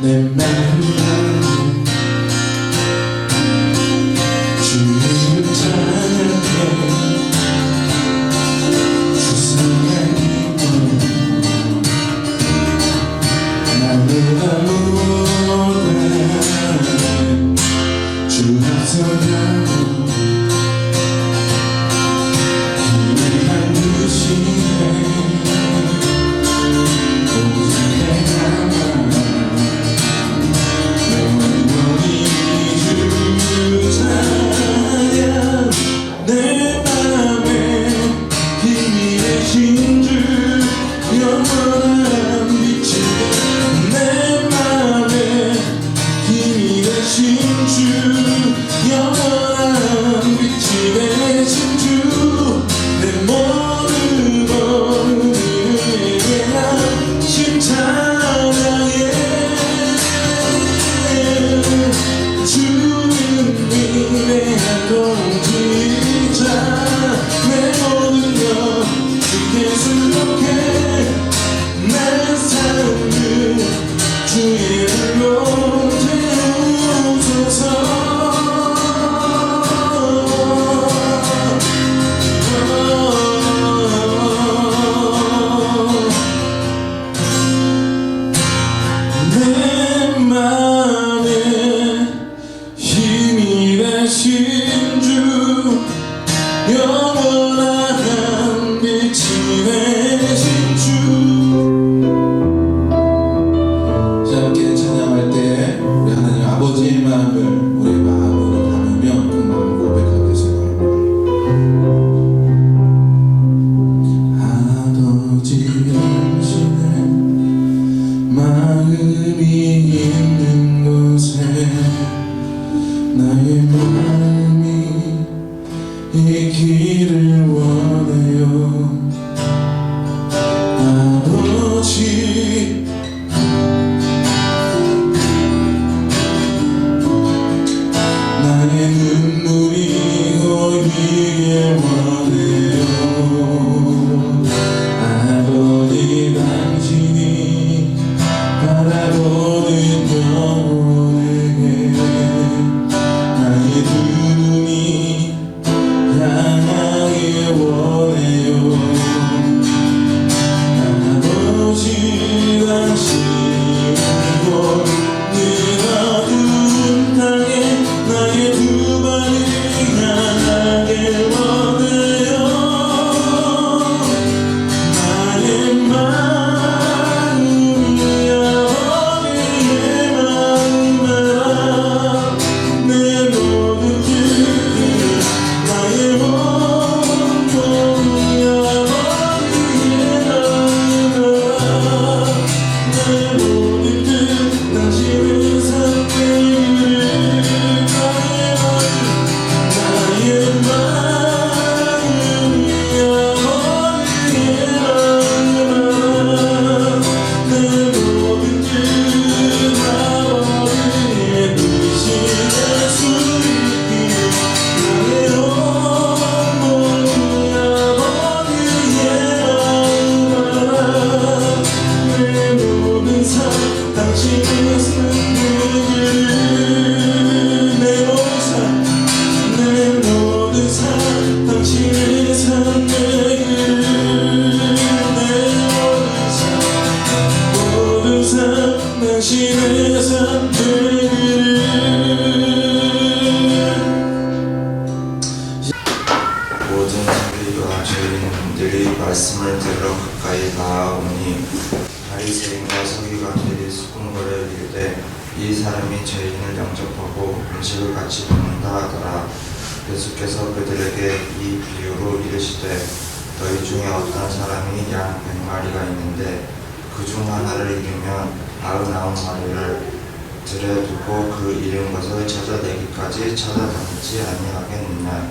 내 맘은 주님을 찬양해 세상의 힘을 나보다 못해 주 앞서가고 힘을 받으시네 영원한 빛이 되신 주. 자, 함께 찬양할 때 우리 하나님 아버지의 마음을 우리 마음으로 담으며 그 마음 고백하겠습니다. 아버지 당신의 마음이 있는 곳에 나의 마음이 있기를 원해요. 아버지 나의 눈물이 고이길 원해요. 아버지 당신이 바라보는 영혼에게 나의 두 눈이 향하길 원해요. 사람이 죄인을 영접하고 음식을 같이 먹는다 하더라. 예수께서 그들에게 이 비유로 이르시되 너희 중에 어떤 사람이 양 100마리가 있는데 그 중 하나를 잃으면 99마리를 들여두고 그 잃은 것을 찾아내기까지 찾아다니지 아니하겠느냐.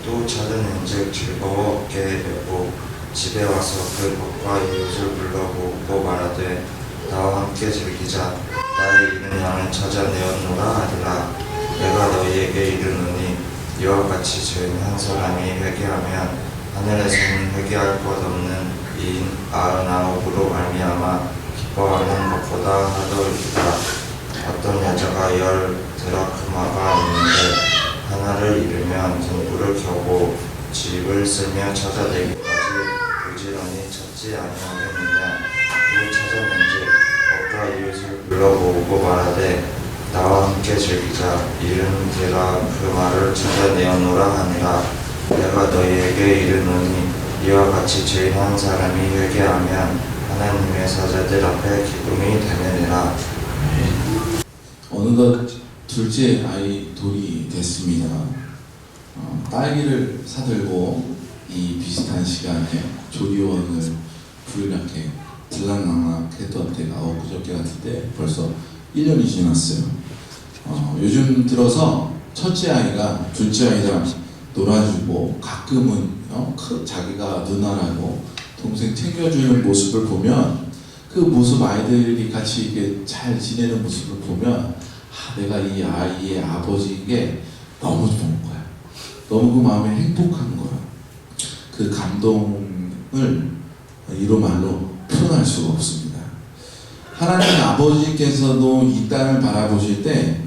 또 찾아낸즉 즐거워 어깨에 메고 집에 와서 그 벗과 이웃을 불러보고 말하되 나와 함께 즐기자. 나의 잃은 양을 찾아내었노라 하리라. 내가 너희에게 이르노니 이와 같이 죄인 한 사람이 회개하면 하늘에서는 회개할 것 없는 이인 99으로 말미암아 기뻐하는 것보다 하더이다. 어떤 여자가 10드라크마가 있는데 하나를 잃으면 등불을 켜고 집을 쓸며 찾아내기까지 부지런히 찾지 아니하겠느냐. 또 찾아낸즉 벗과 이웃을 불러보고 말하되 나와 함께 즐기자. 잃은 드라크마를 찾아내었노라 하니라. 내가 너희에게 이르노니 이와 같이 죄인 한 사람이 회개하면 하나님의 사자들 앞에 기쁨이 되느니라. 어느덧 둘째 아이 돌이 됐습니다. 딸기를 사들고 이 비슷한 시간에 조리원을 불이렇게 들락날락했던 때가 그저께 같은데 벌써 1년이 지났어요. 요즘 들어서 첫째 아이가 둘째 아이랑 놀아주고 가끔은 자기가 누나라고 동생 챙겨주는 모습을 보면 그 모습 아이들이 같이 이렇게 잘 지내는 모습을 보면 내가 이 아이의 아버지인 게 너무 좋은 거야. 너무 그 마음에 행복한 거야. 그 감동을 이로 말로 표현할 수가 없습니다. 하나님 아버지께서도 이 땅을 바라보실 때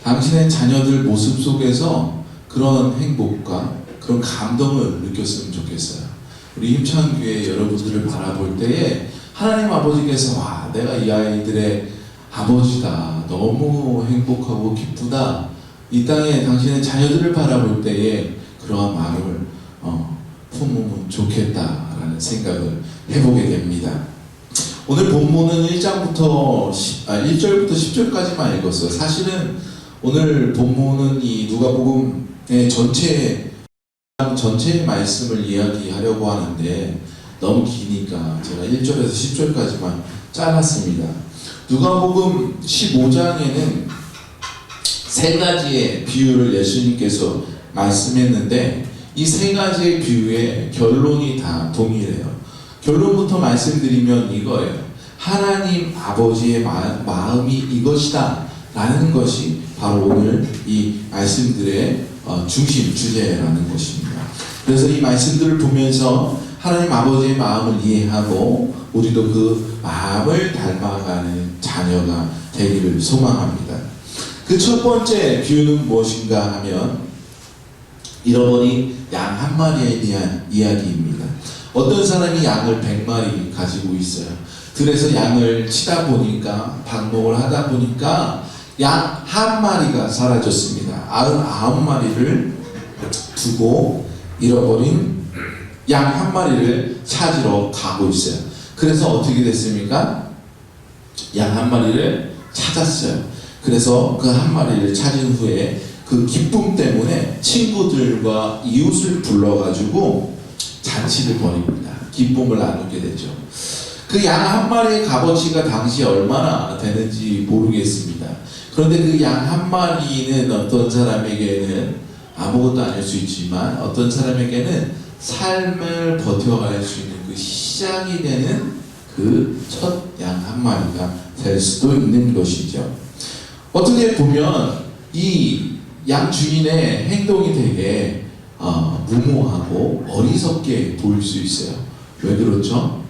당신의 자녀들 모습 속에서 그런 행복과 그런 감동을 느꼈으면 좋겠어요. 우리 힘찬교회 여러분들을 바라볼 때에 하나님 아버지께서 와, 내가 이 아이들의 아버지다. 너무 행복하고 기쁘다. 이 땅에 당신의 자녀들을 바라볼 때에 그러한 마음을 품으면 좋겠다라는 생각을 해보게 됩니다. 오늘 본문은 1절부터 10절까지만 읽었어요. 사실은 오늘 본문은 이 누가복음의 전체의 말씀을 이야기하려고 하는데 너무 기니까 제가 1절에서 10절까지만 잘랐습니다. 누가복음 15장에는 세 가지의 비유를 예수님께서 말씀했는데 이 세 가지의 비유의 결론이 다 동일해요. 결론부터 말씀드리면 이거예요. 하나님 아버지의 마음이 이것이다 라는 것이 바로 오늘 이 말씀들의 중심 주제라는 것입니다. 그래서 이 말씀들을 보면서 하나님 아버지의 마음을 이해하고 우리도 그 마음을 닮아가는 자녀가 되기를 소망합니다. 그 첫 번째 비유는 무엇인가 하면 잃어버린 양 한 마리에 대한 이야기입니다. 어떤 사람이 양을 100마리 가지고 있어요. 그래서 양을 치다 보니까 방목을 하다 보니까 양 한 마리가 사라졌습니다. 99마리를 두고 잃어버린 양 한 마리를 찾으러 가고 있어요. 그래서 어떻게 됐습니까? 양 한 마리를 찾았어요. 그래서 그 한 마리를 찾은 후에 그 기쁨 때문에 친구들과 이웃을 불러가지고 잔치를 벌입니다. 기쁨을 나누게 되죠. 그 양 한 마리의 값어치가 당시 얼마나 되는지 모르겠습니다. 그런데 그 양 한 마리는 어떤 사람에게는 아무것도 아닐 수 있지만 어떤 사람에게는 삶을 버텨갈 수 있는 그 시작이 되는 그 첫 양 한 마리가 될 수도 있는 것이죠. 어떻게 보면 이 양 주인의 행동이 되게 무모하고 어리석게 보일 수 있어요. 왜 그렇죠?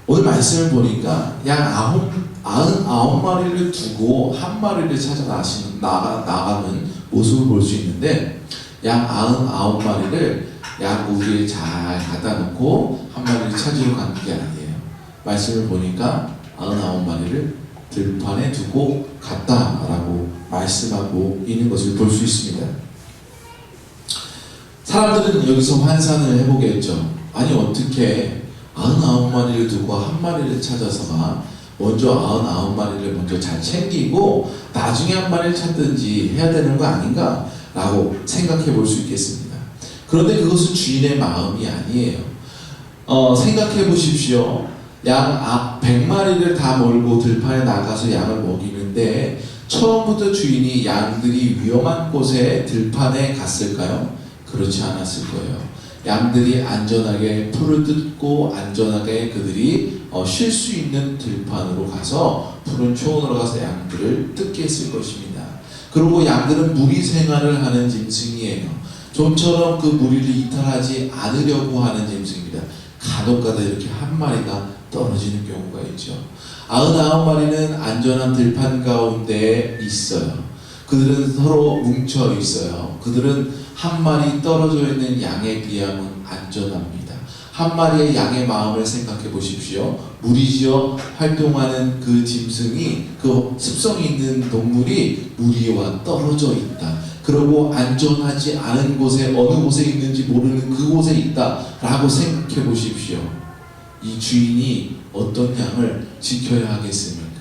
오늘 말씀을 보니까 양 99마리를 두고 한 마리를 찾아 나가는 모습을 볼 수 있는데 양 99마리를 양고기에 잘 갖다 놓고 한 마리를 찾으러 가는 게 아니에요. 말씀을 보니까 99마리를 들판에 두고 갔다라고 말씀하고 있는 것을 볼 수 있습니다. 사람들은 여기서 환산을 해보겠죠. 아니 어떻게 99마리를 두고 한 마리를 찾아서가 먼저 99마리를 먼저 잘 챙기고 나중에 한 마리를 찾든지 해야 되는 거 아닌가 라고 생각해 볼 수 있겠습니다. 그런데 그것은 주인의 마음이 아니에요. 생각해 보십시오. 양 100마리를 다 몰고 들판에 나가서 양을 먹이는데 처음부터 주인이 양들이 위험한 곳에 들판에 갔을까요? 그렇지 않았을 거예요. 양들이 안전하게 풀을 뜯고 안전하게 그들이 쉴 수 있는 들판으로 가서 푸른 초원으로 가서 양들을 뜯게 했을 것입니다. 그리고 양들은 무리 생활을 하는 짐승이에요. 좀처럼 그 무리를 이탈하지 않으려고 하는 짐승입니다. 간혹가다 이렇게 한 마리가 떨어지는 경우가 있죠. 99마리는 안전한 들판 가운데 있어요. 그들은 서로 뭉쳐 있어요. 그들은 한 마리 떨어져 있는 양에 비하면 안전합니다. 한 마리의 양의 마음을 생각해 보십시오. 무리지어 활동하는 그 짐승이, 그 습성이 있는 동물이 무리와 떨어져 있다. 그리고 안전하지 않은 곳에, 어느 곳에 있는지 모르는 그곳에 있다 라고 생각해 보십시오. 이 주인이 어떤 양을 지켜야 하겠습니까?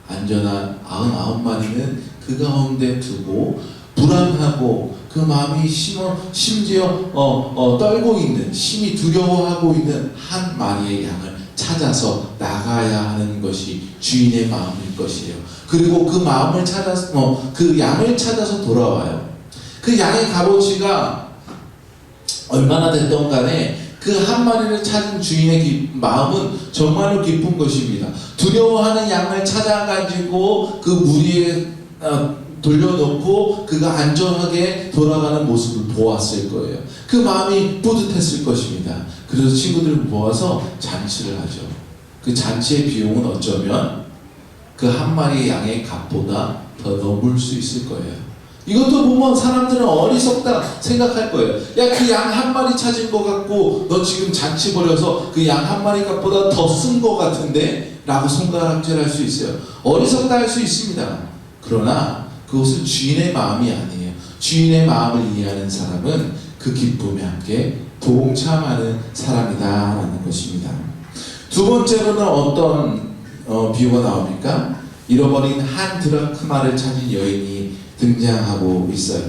안전한 99마리는 그 가운데 두고 불안하고 그 마음이 심지어 떨고 있는, 심히 두려워하고 있는 한 마리의 양을 찾아서 나가야 하는 것이 주인의 마음일 것이에요. 그리고 그 마음을 찾아서 그 양을 찾아서 돌아와요. 그 양의 값어치가 얼마나 됐던 간에 그 한 마리를 찾은 주인의 마음은 정말로 기쁜 것입니다. 두려워하는 양을 찾아가지고 그 무리에 돌려놓고 그가 안전하게 돌아가는 모습을 보았을 거예요. 그 마음이 뿌듯했을 것입니다. 그래서 친구들을 모아서 잔치를 하죠. 그 잔치의 비용은 어쩌면 그 한 마리의 양의 값보다 더 넘을 수 있을 거예요. 이것도 보면 사람들은 어리석다 생각할 거예요. 야, 그 양 한 마리 찾은 것 같고 너 지금 잔치 벌여서 그 양 한 마리 값보다 더 쓴 것 같은데? 라고 손가락질할 수 있어요. 어리석다 할 수 있습니다. 그러나 그것은 주인의 마음이 아니에요. 주인의 마음을 이해하는 사람은 그 기쁨에 함께 동참하는 사람이다 라는 것입니다. 두 번째로는 어떤 비유가 나옵니까? 잃어버린 한 드라크마를 찾은 여인이 등장하고 있어요.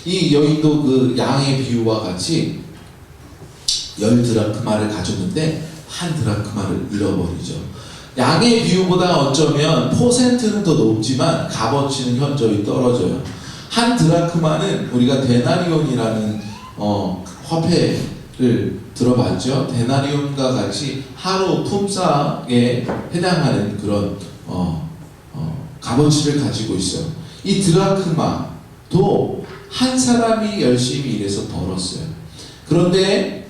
이 여인도 그 양의 비유와 같이 10드라크마를 가졌는데 한 드라크마를 잃어버리죠. 양의 비유보다 어쩌면 퍼센트는 더 높지만 값어치는 현저히 떨어져요. 한 드라크마는 우리가 데나리온이라는 화폐를 들어봤죠. 데나리온과 같이 하루 품삯에 해당하는 그런 값어치를 가지고 있어요. 이 드라크마도 한 사람이 열심히 일해서 벌었어요. 그런데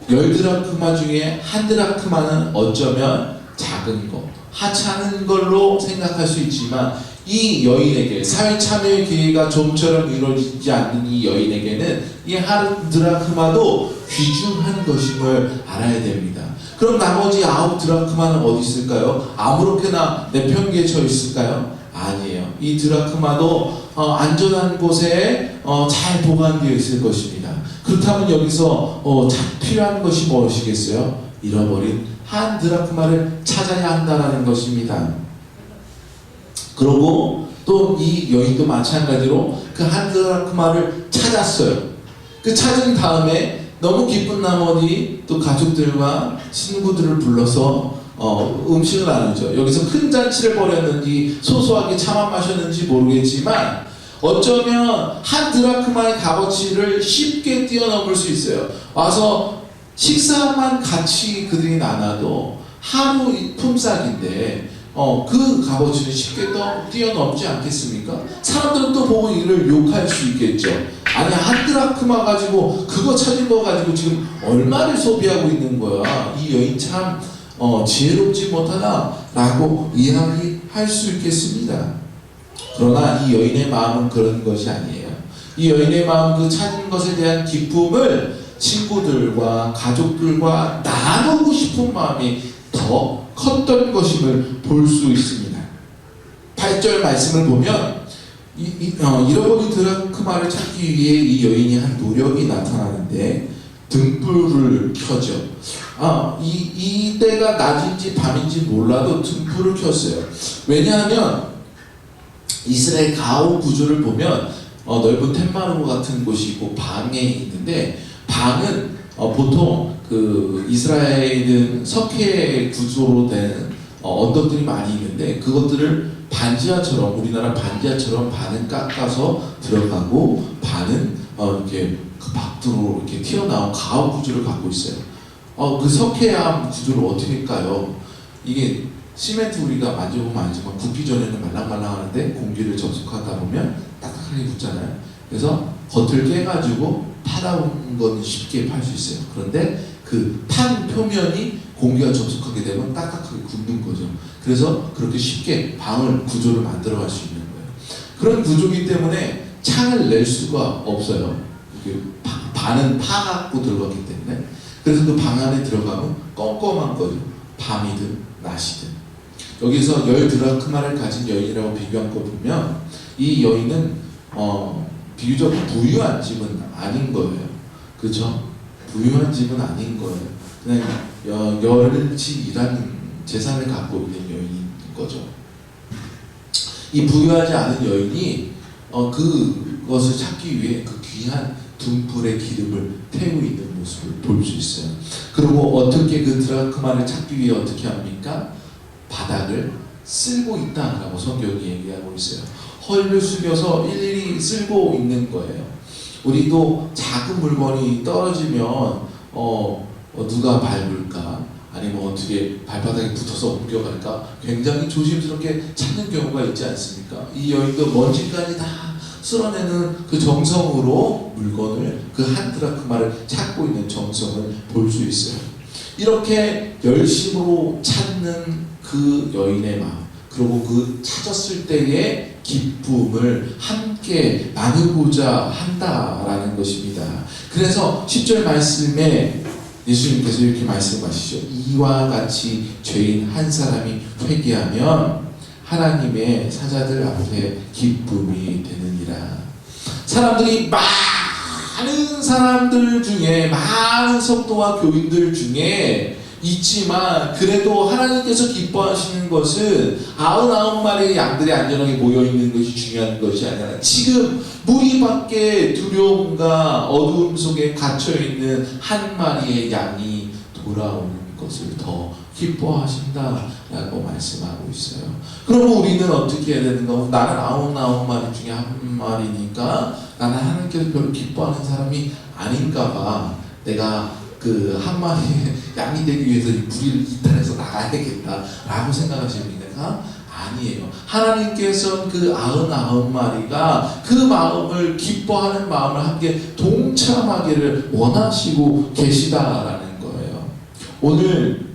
10드라크마 중에 한 드라크마는 어쩌면 작은 것, 하찮은 걸로 생각할 수 있지만 이 여인에게 사회 참여의 기회가 좀처럼 이루어지지 않는 이 여인에게는 이 한 드라크마도 귀중한 것임을 알아야 됩니다. 그럼 나머지 9드라크마는 어디 있을까요? 아무렇게나 내팽개쳐 있을까요? 아니에요. 이 드라크마도 안전한 곳에 잘 보관되어 있을 것입니다. 그렇다면 여기서 필요한 것이 무엇이겠어요? 잃어버린 한 드라크마를 찾아야 한다는 것입니다. 그리고 또 이 여인도 마찬가지로 그 한 드라크마를 찾았어요. 그 찾은 다음에 너무 기쁜 나머지 또 가족들과 친구들을 불러서 음식을 나누죠. 여기서 큰 잔치를 벌였는지 소소하게 차만 마셨는지 모르겠지만 어쩌면 한 드라크마의 값어치를 쉽게 뛰어넘을 수 있어요. 와서 식사만 같이 그들이 나눠도 하루 품삯인데 그 값어치는 쉽게 뛰어넘지 않겠습니까? 사람들은 또 보고 이를 욕할 수 있겠죠. 아니 한 드라크마 가지고 그거 찾은 거 가지고 지금 얼마를 소비하고 있는 거야. 이 여인 참 지혜롭지 못하나 라고 이야기할 수 있겠습니다. 그러나 이 여인의 마음은 그런 것이 아니에요. 이 여인의 마음, 그 찾은 것에 대한 기쁨을 친구들과 가족들과 나누고 싶은 마음이 더 컸던 것임을 볼 수 있습니다. 8절 말씀을 보면 잃어버린 드라크마를 찾기 위해 이 여인이 한 노력이 나타나는데 등불을 켜죠. 이때가 낮인지 밤인지 몰라도 등불을 켰어요. 왜냐하면 이스라엘 가옥 구조를 보면 넓은 텐마루 같은 곳이 있고 방에 있는데, 방은 보통 그 이스라엘은 석회 구조로 된 언덕들이 많이 있는데, 그것들을 반지하처럼, 우리나라 반지하처럼 반은 깎아서 들어가고 반은 이렇게 그 밖으로 이렇게 튀어나온 가옥 구조를 갖고 있어요. 그 석회암 구조를 어떻게 까요? 이게 시멘트 우리가 만져보면 알지만 굽기 전에는 말랑말랑하는데 공기를 접촉하다 보면 딱딱하게 붙잖아요. 그래서 겉을 깨가지고 파다운 건 쉽게 팔 수 있어요. 그런데 그 판 표면이 공기가 접촉하게 되면 딱딱하게 굳는 거죠. 그래서 그렇게 쉽게 방을 구조를 만들어갈 수 있는 거예요. 그런 구조이기 때문에 창을 낼 수가 없어요. 반은 파갖고 들어갔기 때문에. 그래서 그 방 안에 들어가면 껌껌한 거죠. 밤이든 낮이든. 여기서 10드라크마를 가진 여인이라고 비교한 거 보면 이 여인은 비교적 부유한 집은 아닌 거예요. 그렇죠? 부유한 집은 아닌 거예요. 그냥 열흘치 일하는 재산을 갖고 있는 여인인 거죠. 이 부유하지 않은 여인이 그것을 찾기 위해 그 귀한 등불의 기름을 태우고 있는 모습을 볼 수 있어요. 그리고 어떻게 그 드라크마를 찾기 위해 어떻게 합니까? 바닥을 쓸고 있다라고 성경이 얘기하고 있어요. 허리를 숙여서 일일이 쓸고 있는 거예요. 우리도 작은 물건이 떨어지면 누가 밟을까? 아니면 어떻게 발바닥에 붙어서 옮겨갈까? 굉장히 조심스럽게 찾는 경우가 있지 않습니까? 이 여인도 먼지까지 다 쓸어내는 그 정성으로 물건을, 그 한 드라크마를 찾고 있는 정성을 볼 수 있어요. 이렇게 열심으로 찾는 그 여인의 마음, 그리고 그 찾았을 때의 기쁨을 함께 나누고자 한다라는 것입니다. 그래서 10절 말씀에 예수님께서 이렇게 말씀하시죠. 이와 같이 죄인 한 사람이 회개하면 하나님의 사자들 앞에 기쁨이 되느니라. 사람들이 많은 사람들 중에, 많은 성도와 교인들 중에 있지만, 그래도 하나님께서 기뻐하시는 것은 99마리의 양들이 안전하게 모여있는 것이 중요한 것이 아니라 지금 무리 밖에 두려움과 어두움 속에 갇혀있는 한 마리의 양이 돌아오는 것을 더 기뻐하신다라고 말씀하고 있어요. 그러면 우리는 어떻게 해야 되는가? 나는 99마리 중에 한 마리니까 나는 하나님께서 별로 기뻐하는 사람이 아닌가 봐. 내가 그 한 마리 양이 되기 위해서 이 무리를 이탈해서 나가야겠다라고 생각하십니까? 아니에요. 하나님께서는 그 99마리가 그 마음을, 기뻐하는 마음을 함께 동참하기를 원하시고 계시다라는 거예요. 오늘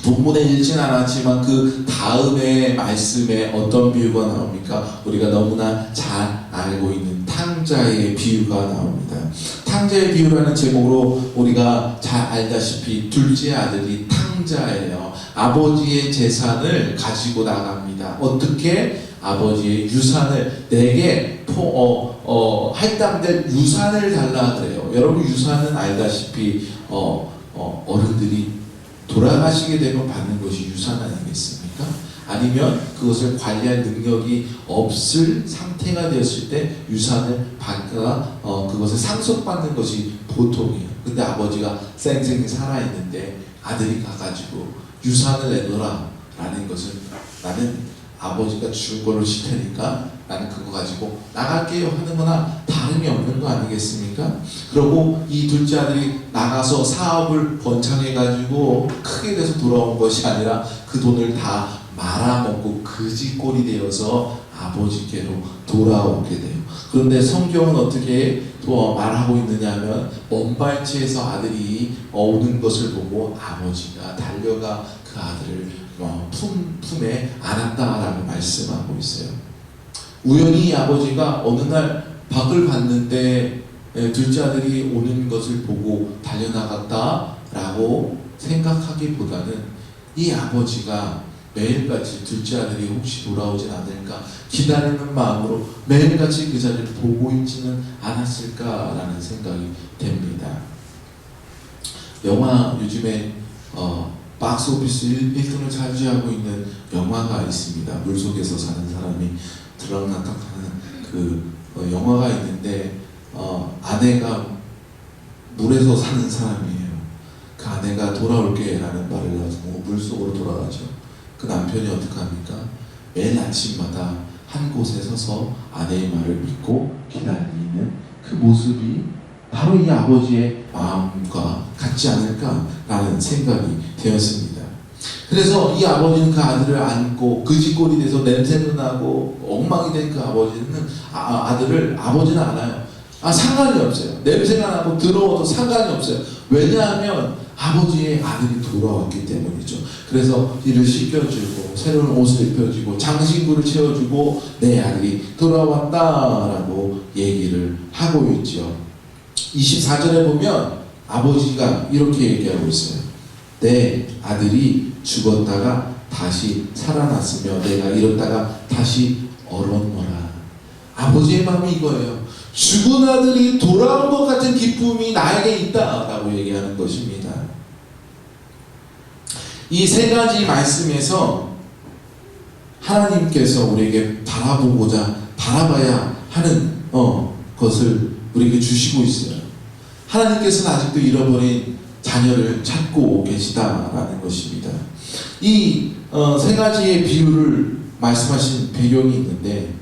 본문에 읽진 않았지만 그 다음에 말씀에 어떤 비유가 나옵니까? 우리가 너무나 잘 알고 있는 탕자의 비유가 나옵니다. 탕자의 비유라는 제목으로 우리가 잘 알다시피 둘째 아들이 탕자예요. 아버지의 재산을 가지고 나갑니다. 어떻게? 아버지의 유산을, 내게 할당될 유산을 달라 그래요. 여러분, 유산은 알다시피 어른들이 돌아가시게 되면 받는 것이 유산 아니겠습니까? 아니면 그것을 관리할 능력이 없을 상태가 되었을 때 유산을 받거나 그것을 상속받는 것이 보통이에요. 근데 아버지가 생생히 살아있는데 아들이 가가지고 유산을 내놓으라 라는 것은, 나는 아버지가 준 걸로 줄 테니까 나는 그거 가지고 나갈게요 하는 거나 다름이 없는 거 아니겠습니까? 그리고 이 둘째 아들이 나가서 사업을 번창해가지고 크게 돼서 돌아온 것이 아니라 그 돈을 다 말아먹고 그지꼴이 되어서 아버지께로 돌아오게 돼요. 그런데 성경은 어떻게 또 말하고 있느냐 하면, 먼발치에서 아들이 오는 것을 보고 아버지가 달려가 그 아들을 품에 안았다라고 말씀하고 있어요. 우연히 아버지가 어느 날 밖을 봤는데 둘째 아들이 오는 것을 보고 달려나갔다라고 생각하기보다는 이 아버지가 매일같이 둘째 아들이 혹시 돌아오진 않을까 기다리는 마음으로 매일같이 그 자리를 보고 있지는 않았을까라는 생각이 됩니다. 영화 요즘에 박스 오피스 1등을 차지하고 있는 영화가 있습니다. 물속에서 사는 사람이 들락날락하는 그 영화가 있는데 아내가 물에서 사는 사람이에요. 그 아내가 돌아올게 라는 말을 가지고 물속으로 돌아가죠. 그 남편이 어떻게 합니까? 매일 아침마다 한 곳에 서서 아내의 말을 믿고 기다리는 그 모습이 바로 이 아버지의 마음과 같지 않을까라는 생각이 되었습니다. 그래서 이 아버지는 그 아들을 안고 그지꼴이 돼서 냄새도 나고 엉망이 된 그 아버지는 아들을 아버지는 안아요. 상관이 없어요. 냄새가 나고 더러워도 상관이 없어요. 왜냐하면 아버지의 아들이 돌아왔기 때문이죠. 그래서 이를 씻겨주고 새로운 옷을 입혀주고 장신구를 채워주고 내 아들이 돌아왔다라고 얘기를 하고 있죠. 24절에 보면 아버지가 이렇게 얘기하고 있어요. 내 아들이 죽었다가 다시 살아났으며 내가 잃었다가 다시 얻었노라. 아버지의 마음이 이거예요. 죽은 아들이 돌아온 것 같은 기쁨이 나에게 있다라고 얘기하는 것입니다. 이 세 가지 말씀에서 하나님께서 우리에게 바라봐야 하는 것을 우리에게 주시고 있어요. 하나님께서는 아직도 잃어버린 자녀를 찾고 계시다라는 것입니다. 이 세 가지의 비유를 말씀하신 배경이 있는데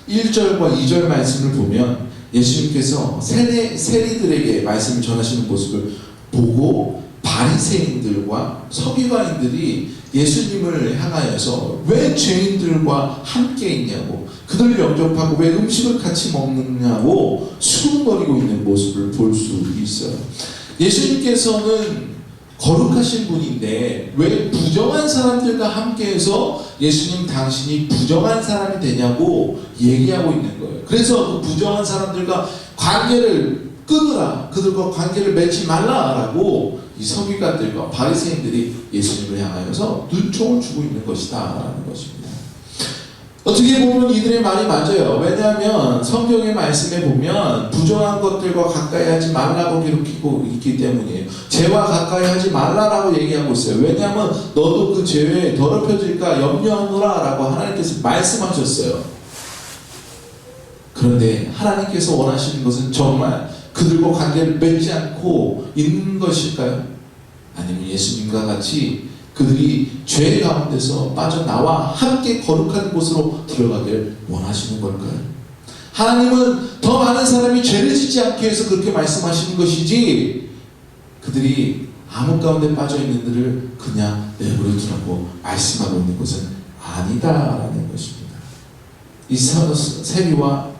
1절과 2절 말씀을 보면 예수님께서 세리들에게 말씀을 전하시는 모습을 보고 바리새인들과 서기관인들이 예수님을 향하여서 왜 죄인들과 함께 있냐고, 그들 영접하고 왜 음식을 같이 먹느냐고 수군거리고 있는 모습을 볼 수 있어요. 예수님께서는 거룩하신 분인데 왜 부정한 사람들과 함께해서 예수님 당신이 부정한 사람이 되냐고 얘기하고 있는 거예요. 그래서 그 부정한 사람들과 관계를 끊으라, 그들과 관계를 맺지 말라라고 이 서기관들과 바리새인들이 예수님을 향하여서 눈총을 주고 있는 것이다 라는 것입니다. 어떻게 보면 이들의 말이 맞아요. 왜냐하면 성경의 말씀에 보면 부정한 것들과 가까이 하지 말라고 기록하고 있기 때문이에요. 죄와 가까이 하지 말라라고 얘기하고 있어요. 왜냐하면 너도 그 죄에 더럽혀질까 염려하노라 라고 하나님께서 말씀하셨어요. 그런데 하나님께서 원하시는 것은 정말 그들과 관계를 맺지 않고 있는 것일까요? 아니면 예수님과 같이 그들이 죄 가운데서 빠져나와 함께 거룩한 곳으로 들어가길 원하시는 걸까요? 하나님은 더 많은 사람이 죄를 짓지 않기 위해서 그렇게 말씀하시는 것이지 그들이 암흑 가운데 빠져있는 들을 그냥 내버려 두라고 말씀하고 있는 것은 아니다라는 것입니다. 이 세리와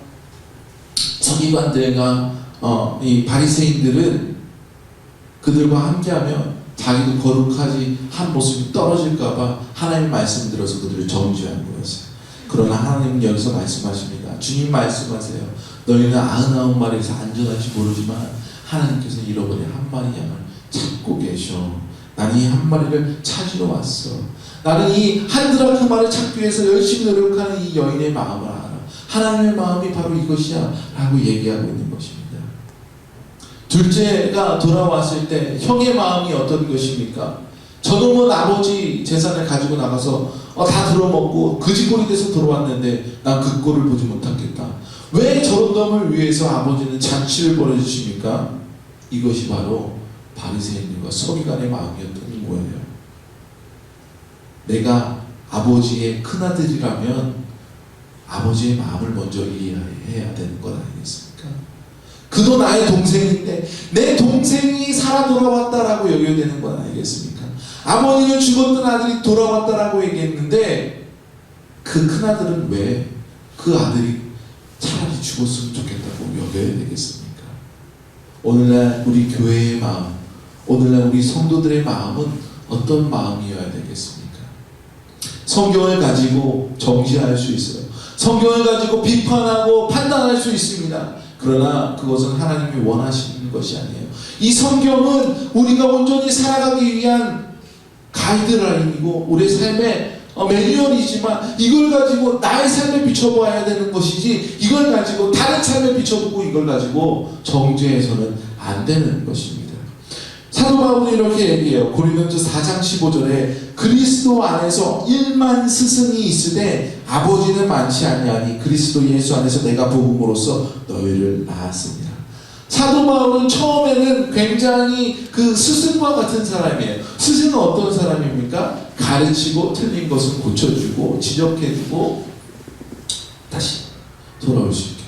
서기관들과 이 바리새인들은 그들과 함께하면 자기도 거룩하지 한 모습이 떨어질까봐 하나님 말씀 들어서 그들을 정죄한 거였어요. 그러나 하나님은 여기서 말씀하십니다. 주님 말씀하세요. 너희는 99마리에서 안전할지 모르지만 하나님께서 잃어버린 한 마리 양을 찾고 계셔. 나는 이 한 마리를 찾으러 왔어. 나는 이 한 드라크마를 찾기 위해서 열심히 노력하는 이 여인의 마음을 알아. 하나님의 마음이 바로 이것이야 라고 얘기하고 있는 것입니다. 둘째가 돌아왔을 때 형의 마음이 어떤 것입니까? 저놈은 아버지 재산을 가지고 나가서 다 들어먹고 그지꼴이 돼서 돌아왔는데 난 그 꼴을 보지 못하겠다. 왜 저런 놈을 위해서 아버지는 잔치를 벌여주십니까? 이것이 바로 바리새인들과 서기관의 마음이었던 거예요. 내가 아버지의 큰아들이라면 아버지의 마음을 먼저 이해해야 되는 것 아니겠습니까? 그도 나의 동생인데 내 동생이 살아 돌아왔다라고 여겨야 되는 건 아니겠습니까? 아버지는 죽었던 아들이 돌아왔다라고 얘기했는데 그 큰아들은 왜 그 아들이 차라리 죽었으면 좋겠다고 여겨야 되겠습니까? 오늘날 우리 교회의 마음, 오늘날 우리 성도들의 마음은 어떤 마음이어야 되겠습니까? 성경을 가지고 정죄할 수 있어요. 성경을 가지고 비판하고 판단할 수 있습니다. 그러나 그것은 하나님이 원하시는 것이 아니에요. 이 성경은 우리가 온전히 살아가기 위한 가이드라인이고 우리의 삶의 매뉴얼이지만 이걸 가지고 나의 삶에 비춰봐야 되는 것이지 이걸 가지고 다른 삶에 비춰보고 이걸 가지고 정죄해서는 안 되는 것입니다. 사도 바울이 이렇게 얘기해요. 고린도전서 4장 15절에 그리스도 안에서 1만 스승이 있으되 아버지는 많지 아니하니 그리스도 예수 안에서 내가 복음으로써 너희를 낳았습니다. 사도 바울은 처음에는 굉장히 그 스승과 같은 사람이에요. 스승은 어떤 사람입니까? 가르치고 틀린 것은 고쳐주고 지적해주고 다시 돌아올 수 있게.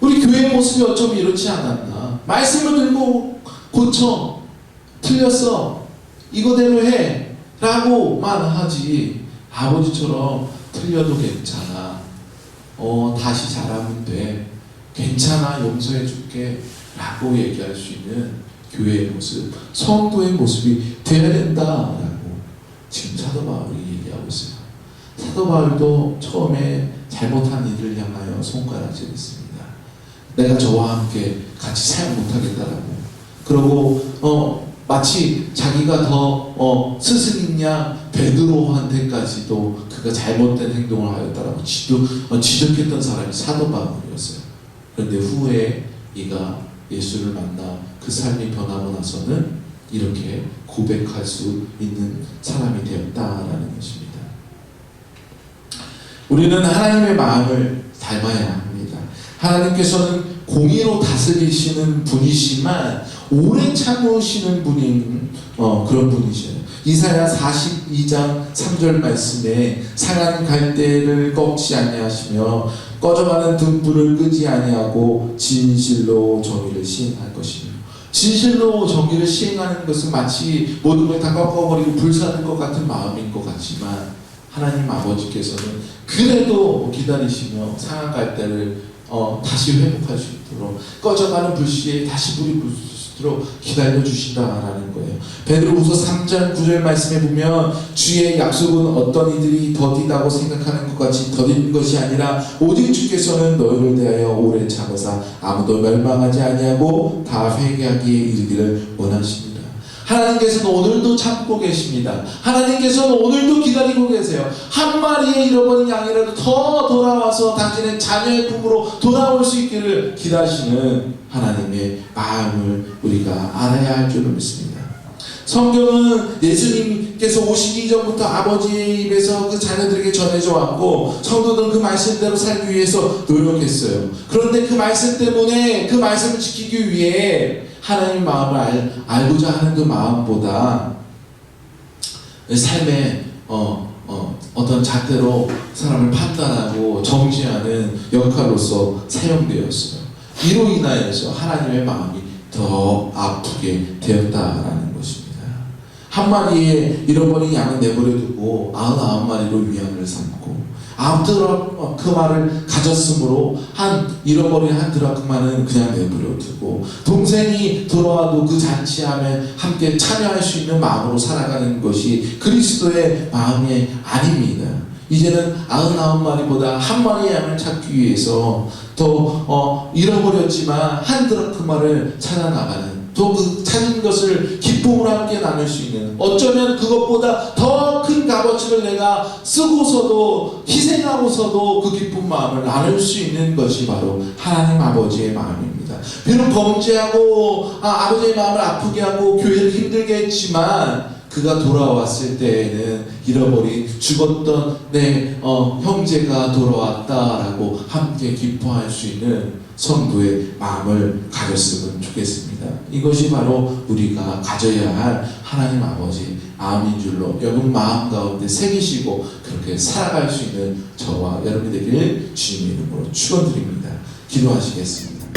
우리 교회의 모습이 어쩌면 이렇지 않았나. 말씀을 들고 고쳐. 틀렸어. 이거대로 해. 라고만 하지. 아버지처럼 틀려도 괜찮아. 다시 잘하면 돼. 괜찮아. 용서해 줄게. 라고 얘기할 수 있는 교회의 모습, 성도의 모습이 되어야 된다라고 지금 사도 바울이 얘기하고 있어요. 사도 바울도 처음에 잘못한 이들을 향하여 손가락질했습니다. 내가 저와 함께 같이 사역 못하겠다라고. 그러고 마치 자기가 더 스승이냐 베드로한테까지도 그가 잘못된 행동을 하였다라고 지적했던 사람이 사도 바울이었어요. 그런데 후에 이가 예수를 만나 그 삶이 변하고 나서는 이렇게 고백할 수 있는 사람이 되었다라는 것입니다. 우리는 하나님의 마음을 닮아야 합니다. 하나님께서는 공의로 다스리시는 분이시만 오래 참으시는 분인 그런 분이셔요. 이사야 42장 3절 말씀에 상한 갈대를 꺾지 아니하시며 꺼져가는 등불을 끄지 아니하고 진실로 정의를 시행할 것이며, 진실로 정의를 시행하는 것은 마치 모든 걸 다 꺾어버리고 불사는 것 같은 마음인 것 같지만 하나님 아버지께서는 그래도 기다리시며 상한 갈대를 다시 회복할 수 있도록 꺼져가는 불씨에 다시 불이 붙을 수 있도록 기다려주신다라는 거예요. 베드로후서 3장 9절 말씀에 보면 주의 약속은 어떤 이들이 더디다고 생각하는 것 같이 더딘 것이 아니라 오직 주께서는 너희를 대하여 오래 참으사 아무도 멸망하지 아니하고 다 회개하기에 이르기를 원하십니다. 하나님께서는 오늘도 참고 계십니다. 하나님께서는 오늘도 기다리고 계세요. 한 마리의 잃어버린 양이라도 더 돌아와서 당신의 자녀의 품으로 돌아올 수 있기를 기다리시는 하나님의 마음을 우리가 알아야 할 줄을 믿습니다. 성경은 예수님께서 오시기 이전부터 아버지의 입에서 그 자녀들에게 전해져 왔고 성도들은 그 말씀대로 살기 위해서 노력했어요. 그런데 그 말씀 때문에 그 말씀을 지키기 위해 하나님의 마음을 알고자 하는 그 마음보다 삶의 어떤 잣대로 사람을 판단하고 정죄하는 역할로서 사용되었어요. 이로 인하여서 하나님의 마음이 더 아프게 되었다라는 것입니다. 한 마리의 잃어버린 양을 내버려두고 99마리로 위안을 삼고 드라크마를 가졌으므로 잃어버린 한 드라크마는 그냥 내버려두고 동생이 돌아와도 그 잔치함에 함께 참여할 수 있는 마음으로 살아가는 것이 그리스도의 마음이 아닙니다. 이제는 99마리보다 한 마리의 양을 찾기 위해서 더 잃어버렸지만 한 드라크마를 찾아나가는, 또 그 찾은 것을 기쁨으로 함께 나눌 수 있는, 어쩌면 그것보다 더 큰 값어치를 내가 쓰고서도 희생하고서도 그 기쁜 마음을 나눌 수 있는 것이 바로 하나님 아버지의 마음입니다. 비록 범죄하고 아버지의 마음을 아프게 하고 교회를 힘들게 했지만 그가 돌아왔을 때에는 잃어버린 죽었던 내 형제가 돌아왔다라고 함께 기뻐할 수 있는 성도의 마음을 가졌으면 좋겠습니다. 이것이 바로 우리가 가져야 할 하나님 아버지 마음인 줄로 여러분 마음 가운데 새기시고 그렇게 살아갈 수 있는 저와 여러분이 되길 주님의 이름으로 축원드립니다. 기도하시겠습니다.